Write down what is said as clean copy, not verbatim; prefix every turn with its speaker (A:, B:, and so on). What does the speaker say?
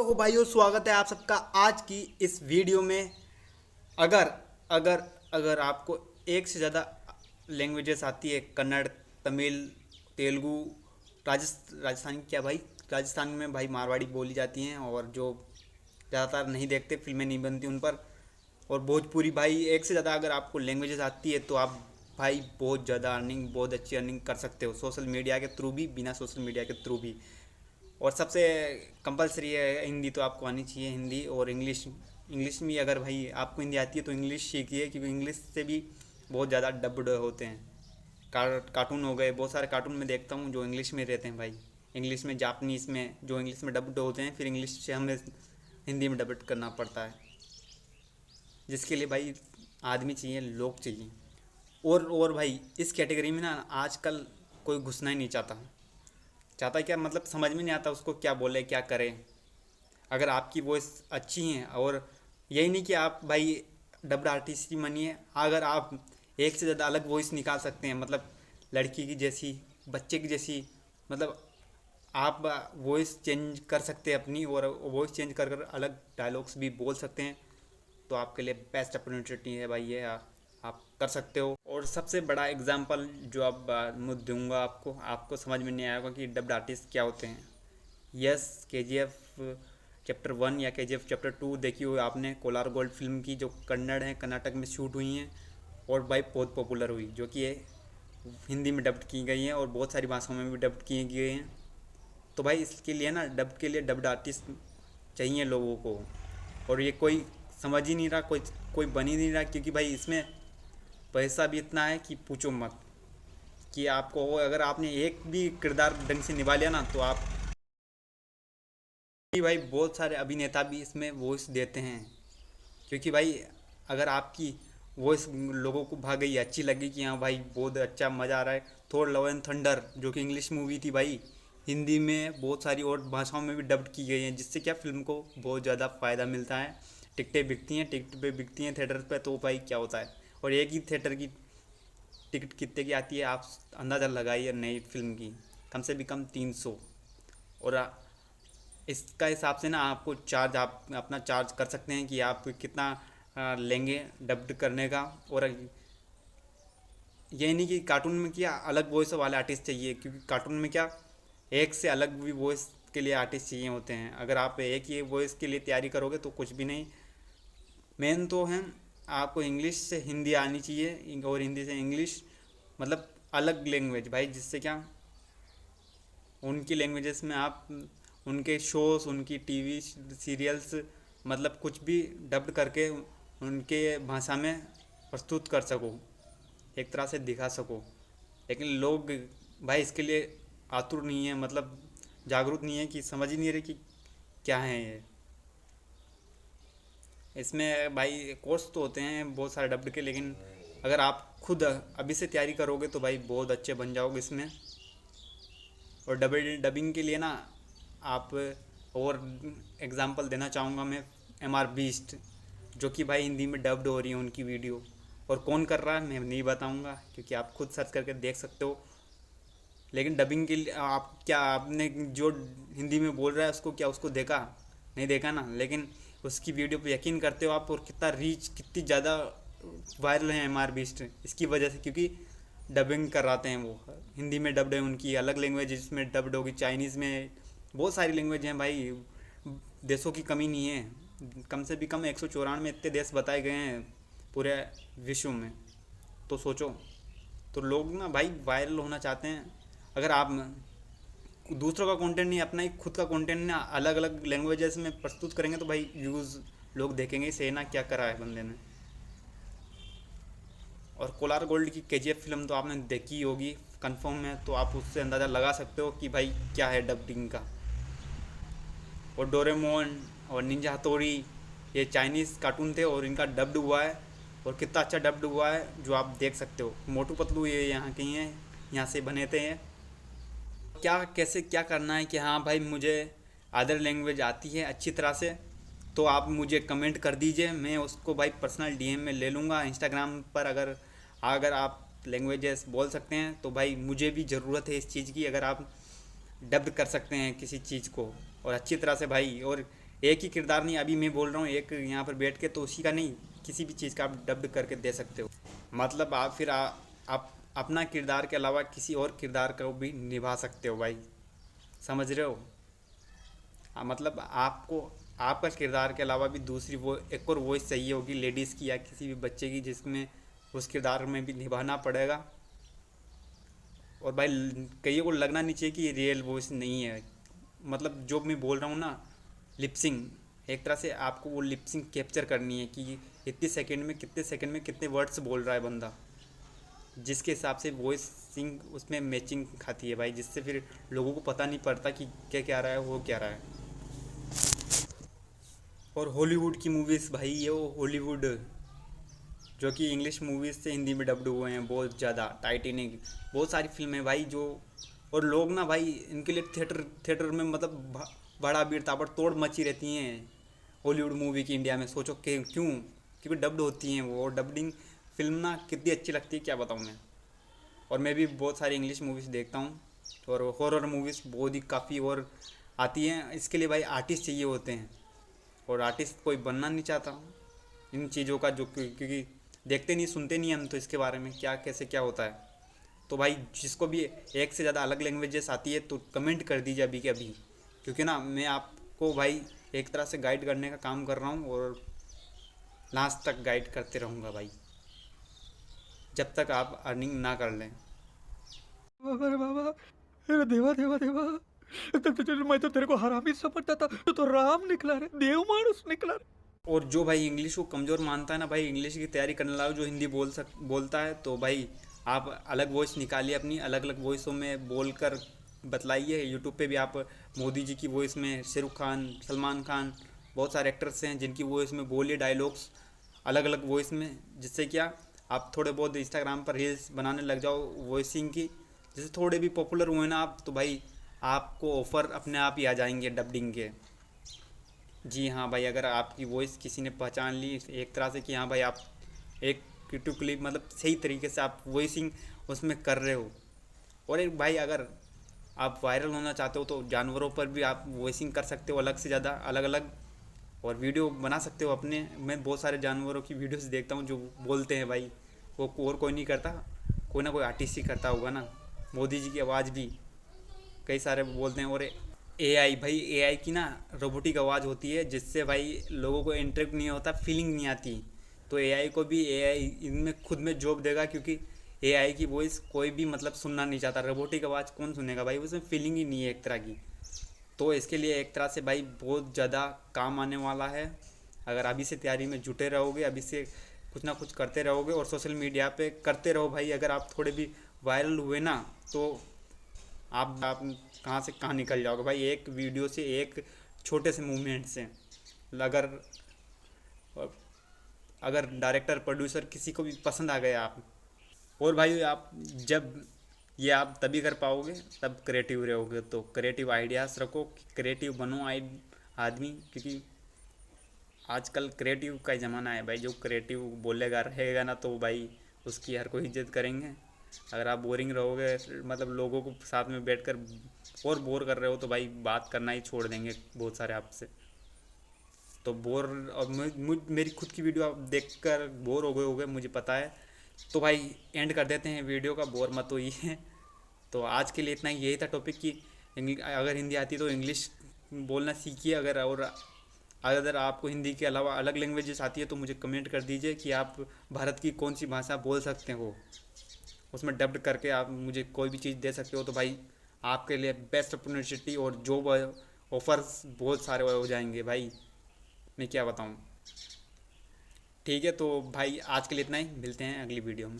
A: Hello भाइयों, स्वागत है आप सबका आज की इस वीडियो में। अगर अगर अगर आपको एक से ज़्यादा लैंग्वेजेस आती है, कन्नड़, तमिल, तेलुगु, राजस्थानी, क्या भाई, राजस्थान में भाई मारवाड़ी बोली जाती हैं और जो ज़्यादातर नहीं देखते, फिल्में नहीं बनती उन पर, और भोजपुरी। भाई एक से ज़्यादा अगर आपको लैंग्वेजेस आती है तो आप भाई बहुत ज़्यादा अर्निंग, बहुत अच्छी अर्निंग कर सकते हो, सोशल मीडिया के थ्रू भी, बिना सोशल मीडिया के थ्रू भी। और सबसे कंपलसरी है हिंदी, तो आपको आनी चाहिए हिंदी और इंग्लिश। इंग्लिश में अगर भाई आपको हिंदी आती है तो इंग्लिश सीखिए, क्योंकि इंग्लिश से भी बहुत ज़्यादा डब्ड होते हैं। कार्टून हो गए, बहुत सारे कार्टून में देखता हूँ जो इंग्लिश में रहते हैं भाई, इंग्लिश में, जापनीज़ में, जो इंग्लिश में डब्ड होते हैं, फिर इंग्लिश से हमें हिंदी में डब्ड करना पड़ता है, जिसके लिए भाई आदमी चाहिए, लोग चाहिए। और भाई इस कैटेगरी में ना आजकल कोई घुसना ही नहीं चाहता। चाहता क्या मतलब, समझ में नहीं आता उसको क्या बोले, क्या करे। अगर आपकी वॉइस अच्छी है, और यही नहीं कि आप भाई डब्ड आर्टिस्ट ही बनिए, अगर आप एक से ज़्यादा अलग वॉइस निकाल सकते हैं, मतलब लड़की की जैसी, बच्चे की जैसी, मतलब आप वॉइस चेंज कर सकते हैं अपनी, और वॉइस चेंज कर कर अलग डायलॉग्स भी बोल सकते हैं, तो आपके लिए बेस्ट अपॉर्चुनिटी है भाई ये। आप कर सकते हो। और सबसे बड़ा एग्जांपल जो अब मैं दूंगा आपको, आपको समझ में नहीं आएगा कि डब्ड आर्टिस्ट क्या होते हैं। यस, KGF चैप्टर 1 या KGF चैप्टर 2 देखी हुई आपने, कोलार गोल्ड फिल्म की, जो कन्नड़ है, कर्नाटक में शूट हुई हैं और भाई बहुत पॉपुलर हुई, जो कि ये हिंदी में डब्ड की गई हैं और बहुत सारी भाषाओं में भी डब्ड किए गए हैं। तो भाई इसके लिए ना, डब्ड के लिए डब्ड आर्टिस्ट चाहिए लोगों को, और ये कोई समझ ही नहीं रहा, कोई कोई बन ही नहीं रहा, क्योंकि भाई इसमें पैसा भी इतना है कि पूछो मत। कि आपको, अगर आपने एक भी किरदार ढंग से निभा लिया ना, तो आप भाई, बहुत सारे अभिनेता भी इसमें वॉइस देते हैं, क्योंकि भाई अगर आपकी वॉइस लोगों को भा गई, अच्छी लगी कि हाँ भाई बहुत अच्छा, मज़ा आ रहा है। थोर लव एंड थंडर जो कि इंग्लिश मूवी थी भाई, हिंदी में बहुत सारी और भाषाओं में भी डब्ड की गई हैं, जिससे क्या फिल्म को बहुत ज़्यादा फ़ायदा मिलता है। टिकटें बिकती हैं, टिकट पे बिकती हैं थिएटर पे, तो भाई क्या होता है। और एक ही थिएटर की टिकट कितने की आती है, आप अंदाज़ा लगाइए, नई फिल्म की कम से भी कम 300। और इसका हिसाब से ना आपको चार्ज, आप अपना चार्ज कर सकते हैं कि आप कितना लेंगे डब्ड करने का। और यही नहीं कि कार्टून में क्या अलग वॉइस वाले आर्टिस्ट चाहिए, क्योंकि कार्टून में क्या एक से अलग भी वॉइस के लिए आर्टिस्ट चाहिए होते हैं। अगर आप एक ही वॉइस के लिए तैयारी करोगे तो कुछ भी नहीं। मेन तो है आपको इंग्लिश से हिंदी आनी चाहिए, और हिंदी से इंग्लिश, मतलब अलग लैंग्वेज भाई, जिससे क्या उनकी लैंग्वेजेस में आप उनके शोज़, उनकी टीवी सीरियल्स, मतलब कुछ भी डब्ड करके उनके भाषा में प्रस्तुत कर सको, एक तरह से दिखा सको। लेकिन लोग भाई इसके लिए आतुर नहीं है, मतलब जागरूक नहीं है, कि समझ ही नहीं रहे कि क्या है ये। इसमें भाई कोर्स तो होते हैं बहुत सारे डब्ड के, लेकिन अगर आप खुद अभी से तैयारी करोगे तो भाई बहुत अच्छे बन जाओगे इसमें। और डबिंग के लिए ना आप, और एग्जांपल देना चाहूँगा मैं, MR बीस्ट, जो कि भाई हिंदी में डब्ड हो रही है उनकी वीडियो। और कौन कर रहा है मैं नहीं बताऊँगा, क्योंकि आप खुद सर्च करके देख सकते हो। लेकिन डबिंग के लिए आप क्या, आपने जो हिंदी में बोल रहा है उसको क्या, उसको देखा नहीं, देखा ना, लेकिन उसकी वीडियो पे यकीन करते हो आप, और कितना रीच, कितनी ज़्यादा वायरल है MR बीस्ट इसकी वजह से, क्योंकि डबिंग कराते हैं वो, हिंदी में डब्ड है, उनकी अलग लैंग्वेज इसमें डब्ड होगी, चाइनीज़ में, बहुत सारी लैंग्वेज हैं भाई, देशों की कमी नहीं है। कम से भी कम 194 इतने देश बताए गए हैं पूरे विश्व में, तो सोचो। तो लोग ना भाई वायरल होना चाहते हैं। अगर आप दूसरों का कंटेंट नहीं, अपना ही खुद का कंटेंट ना अलग अलग लैंग्वेजेस में प्रस्तुत करेंगे, तो भाई व्यूज़ लोग देखेंगे, से ना क्या करा है बंदे ने। और कोलार गोल्ड की KGF फिल्म तो आपने देखी होगी कंफर्म है, तो आप उससे अंदाज़ा लगा सकते हो कि भाई क्या है डबिंग का। और डोरेमोन और निंजा हथौड़ी, ये चाइनीज़ कार्टून थे और इनका डब्ड हुआ है, और कितना अच्छा डब्ड हुआ है जो आप देख सकते हो। मोटू पतलू ये यहाँ के ही हैं, यहाँ से बने थे हैं। क्या कैसे क्या करना है कि हाँ भाई मुझे अदर लैंग्वेज आती है अच्छी तरह से, तो आप मुझे कमेंट कर दीजिए, मैं उसको भाई पर्सनल DM में ले लूँगा इंस्टाग्राम पर। अगर अगर आप लैंग्वेजेस बोल सकते हैं तो भाई मुझे भी ज़रूरत है इस चीज़ की, अगर आप डब्ड कर सकते हैं किसी चीज़ को और अच्छी तरह से भाई, और एक ही किरदार नहीं, अभी मैं बोल रहा हूँ एक यहाँ पर बैठ के, तो उसी का नहीं, किसी भी चीज़ का आप डब्ड करके दे सकते हो। मतलब आप फिर आप अपना किरदार के अलावा किसी और किरदार को भी निभा सकते हो भाई, समझ रहे हो। मतलब आपको आपका किरदार के अलावा भी दूसरी वो एक और वॉइस चाहिए होगी लेडीज़ की या किसी भी बच्चे की, जिसमें उस किरदार में भी निभाना पड़ेगा। और भाई कईयों को लगना नहीं चाहिए कि ये रियल वॉइस नहीं है। मतलब जो मैं बोल रहा हूँ ना, लिपसिंग, एक तरह से आपको वो लिपसिंग कैप्चर करनी है कि इतने सेकंड में कितने वर्ड्स बोल रहा है बंदा, जिसके हिसाब से वॉइस सिंग उसमें मैचिंग खाती है भाई, जिससे फिर लोगों को पता नहीं पड़ता कि क्या क्या रहा है, वो क्या रहा है। और हॉलीवुड की मूवीज़ भाई, ये वो हॉलीवुड जो कि इंग्लिश मूवीज़ से हिंदी में डब्ड हुए हैं बहुत ज़्यादा, टाइटैनिक, बहुत सारी फिल्में भाई जो, और लोग ना भाई इनके लिए थिएटर में मतलब बड़ा भीड़ ताबड़तोड़ मची रहती हैं हॉलीवुड मूवी की इंडिया में। सोचो कि क्यों, क्योंकि डब्ड होती हैं वो, और डब्डिंग फिल्म ना कितनी अच्छी लगती है क्या बताऊँ मैं। और मैं भी बहुत सारी इंग्लिश मूवीज़ देखता हूँ, और हॉरर मूवीज़ बहुत ही काफ़ी और आती हैं। इसके लिए भाई आर्टिस्ट चाहिए होते हैं, और आर्टिस्ट कोई बनना नहीं चाहता इन चीज़ों का, जो क्योंकि देखते नहीं सुनते नहीं हम तो इसके बारे में क्या कैसे क्या होता है। तो भाई जिसको भी एक से ज़्यादा अलग लैंग्वेजेस आती है तो कमेंट कर दीजिए अभी के अभी, क्योंकि ना मैं आपको भाई एक तरह से गाइड करने का काम कर रहा हूँ, और लास्ट तक गाइड करते रहूँगा भाई, जब तक आप अर्निंग ना कर लें।
B: अरे बाबा, अरे देवा देवा देवा, मैं तो तेरे को हरामी समझता था, तो राम निकला रे, देव मानुस निकला रे।
A: और जो भाई इंग्लिश को कमज़ोर मानता है ना भाई, इंग्लिश की तैयारी करने वाला जो हिंदी बोलता है, तो भाई आप अलग वॉइस निकालिए अपनी, अलग अलग वॉइसों में बोलकर बतलाइए। यूट्यूब पे भी आप मोदी जी की वॉइस में, शाहरुख खान, सलमान खान, बहुत सारे एक्टर्स हैं जिनकी वॉइस में बोलिए डायलॉग्स अलग अलग वॉइस में, जिससे क्या आप थोड़े बहुत इंस्टाग्राम पर रील्स बनाने लग जाओ वॉइसिंग की, जैसे थोड़े भी पॉपुलर हुए ना आप, तो भाई आपको ऑफ़र अपने आप ही आ जाएंगे डबिंग के। जी हाँ भाई, अगर आपकी वॉइस किसी ने पहचान ली एक तरह से कि हाँ भाई आप एक यूट्यूब क्लिप मतलब सही तरीके से आप वॉइसिंग उसमें कर रहे हो। और एक भाई अगर आप वायरल होना चाहते हो तो जानवरों पर भी आप वॉइसिंग कर सकते हो, अलग से ज़्यादा अलग अलग, और वीडियो बना सकते हो अपने। मैं बहुत सारे जानवरों की वीडियोस देखता हूँ जो बोलते हैं भाई, वो और कोई नहीं करता, कोई ना कोई आर्टिस्ट ही करता होगा ना। मोदी जी की आवाज़ भी कई सारे बोलते हैं। और एआई भाई, एआई की ना रोबोटिक आवाज़ होती है, जिससे भाई लोगों को इंटरेक्ट नहीं होता, फीलिंग नहीं आती। तो एआई को भी एआई इनमें खुद में जॉब देगा, क्योंकि एआई की वॉइस कोई भी मतलब सुनना नहीं चाहता। रोबोटिक आवाज़ कौन सुनेगा भाई, उसमें फीलिंग ही नहीं है एक तरह की। तो इसके लिए एक तरह से भाई बहुत ज़्यादा काम आने वाला है। अगर अभी से तैयारी में जुटे रहोगे, अभी से कुछ ना कुछ करते रहोगे और सोशल मीडिया पे करते रहो भाई, अगर आप थोड़े भी वायरल हुए ना तो आप कहाँ से कहाँ निकल जाओगे भाई, एक वीडियो से, एक छोटे से मूवमेंट से। अगर अगर डायरेक्टर प्रोड्यूसर किसी को भी पसंद आ गया आप, और भाई आप जब ये आप तभी कर पाओगे तब क्रिएटिव रहोगे। तो क्रिएटिव आइडियाज़ रखो, क्रिएटिव बनो आदमी, क्योंकि आजकल क्रिएटिव का ज़माना है भाई। जो क्रिएटिव बोलेगा रहेगा ना तो भाई उसकी हर कोई इज्जत करेंगे। अगर आप बोरिंग रहोगे, मतलब लोगों को साथ में बैठकर और बोर कर रहे हो, तो भाई बात करना ही छोड़ देंगे बहुत सारे आपसे। तो बोर, और मेरी खुद की वीडियो आप देखकर बोर हो गए होगे मुझे पता है। तो भाई एंड कर देते हैं वीडियो का, बोर मत होइए। तो आज के लिए इतना ही, यही था टॉपिक कि अगर हिंदी आती तो इंग्लिश बोलना सीखिए। अगर आपको हिंदी के अलावा अलग लैंग्वेजेस आती है तो मुझे कमेंट कर दीजिए कि आप भारत की कौन सी भाषा बोल सकते हो, उसमें डब्ड करके आप मुझे कोई भी चीज़ दे सकते हो। तो भाई आपके लिए बेस्ट अपॉर्चुनिटी और जॉब ऑफर्स बहुत सारे हो जाएंगे भाई, मैं क्या बताऊँ। ठीक है, तो भाई आज के लिए इतना ही, मिलते हैं अगली वीडियो में।